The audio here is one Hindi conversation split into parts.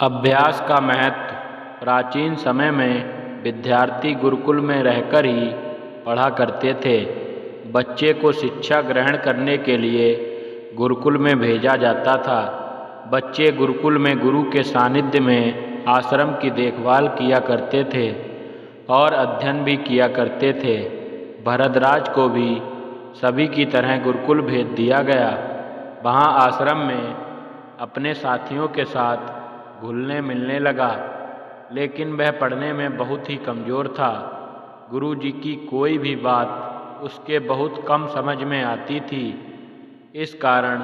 अभ्यास का महत्व। प्राचीन समय में विद्यार्थी गुरुकुल में रहकर ही पढ़ा करते थे। बच्चे को शिक्षा ग्रहण करने के लिए गुरुकुल में भेजा जाता था। बच्चे गुरुकुल में गुरु के सानिध्य में आश्रम की देखभाल किया करते थे और अध्ययन भी किया करते थे। भरद्वाज को भी सभी की तरह गुरुकुल भेज दिया गया। वहाँ आश्रम में अपने साथियों के साथ घुलने मिलने लगा, लेकिन वह पढ़ने में बहुत ही कमज़ोर था। गुरु जी की कोई भी बात उसके बहुत कम समझ में आती थी। इस कारण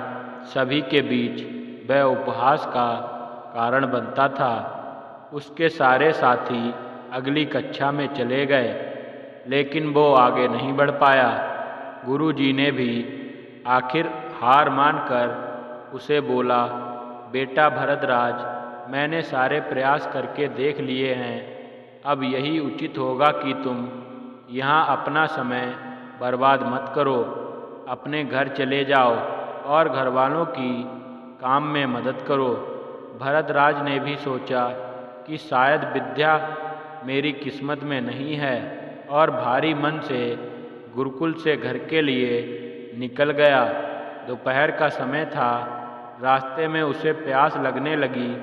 सभी के बीच वह उपहास का कारण बनता था। उसके सारे साथी अगली कक्षा में चले गए, लेकिन वो आगे नहीं बढ़ पाया। गुरु जी ने भी आखिर हार मानकर उसे बोला, बेटा भरद्वाज, मैंने सारे प्रयास करके देख लिए हैं। अब यही उचित होगा कि तुम यहाँ अपना समय बर्बाद मत करो। अपने घर चले जाओ और घर वालों की काम में मदद करो। भरद्वाज ने भी सोचा कि शायद विद्या मेरी किस्मत में नहीं है, और भारी मन से गुरुकुल से घर के लिए निकल गया। दोपहर का समय था। रास्ते में उसे प्यास लगने लगी।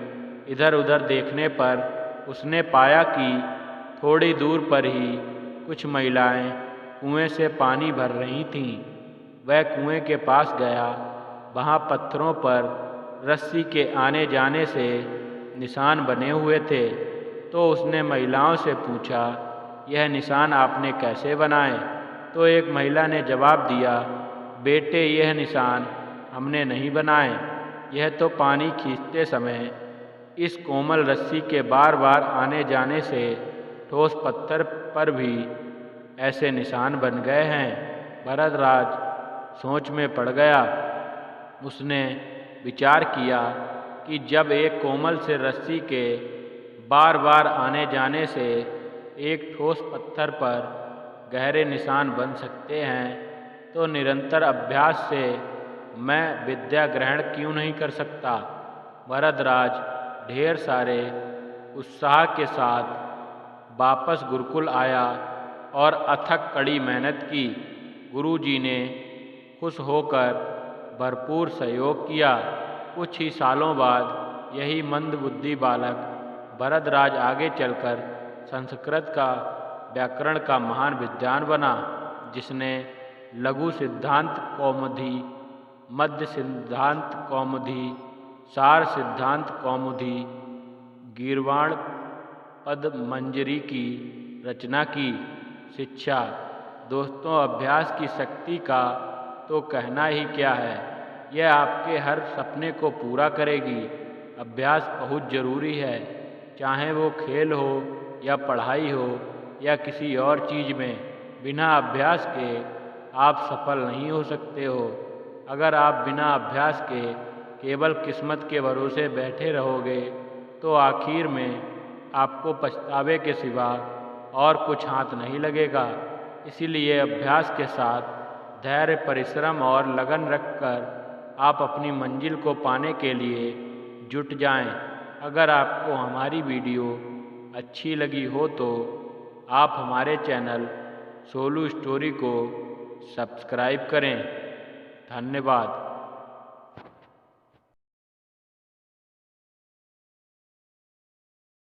इधर उधर देखने पर उसने पाया कि थोड़ी दूर पर ही कुछ महिलाएं कुएं से पानी भर रही थीं। वह कुएं के पास गया। वहाँ पत्थरों पर रस्सी के आने जाने से निशान बने हुए थे। तो उसने महिलाओं से पूछा, यह निशान आपने कैसे बनाए? तो एक महिला ने जवाब दिया, बेटे, यह निशान हमने नहीं बनाए। यह तो पानी खींचते समय इस कोमल रस्सी के बार बार आने जाने से ठोस पत्थर पर भी ऐसे निशान बन गए हैं। भरद्वाज सोच में पड़ गया। उसने विचार किया कि जब एक कोमल से रस्सी के बार बार आने जाने से एक ठोस पत्थर पर गहरे निशान बन सकते हैं, तो निरंतर अभ्यास से मैं विद्या ग्रहण क्यों नहीं कर सकता। भरद्वाज ढेर सारे उत्साह के साथ वापस गुरुकुल आया और अथक कड़ी मेहनत की। गुरु जी ने खुश होकर भरपूर सहयोग किया। कुछ ही सालों बाद यही मंदबुद्धि बालक भरद्वाज आगे चलकर संस्कृत का व्याकरण का महान विद्वान बना, जिसने लघु सिद्धांत कौमुदी, मध्य सिद्धांत कौमुदी, सार सिद्धांत कौमुदी, गीर्वाण पदमंजरी की रचना की। शिक्षा। दोस्तों, अभ्यास की शक्ति का तो कहना ही क्या है। यह आपके हर सपने को पूरा करेगी। अभ्यास बहुत ज़रूरी है, चाहे वो खेल हो या पढ़ाई हो या किसी और चीज़ में। बिना अभ्यास के आप सफल नहीं हो सकते हो। अगर आप बिना अभ्यास के केवल किस्मत के भरोसे बैठे रहोगे, तो आखिर में आपको पछतावे के सिवा और कुछ हाथ नहीं लगेगा। इसीलिए अभ्यास के साथ धैर्य, परिश्रम और लगन रखकर आप अपनी मंजिल को पाने के लिए जुट जाएं। अगर आपको हमारी वीडियो अच्छी लगी हो तो आप हमारे चैनल सोलू स्टोरी को सब्सक्राइब करें। धन्यवाद।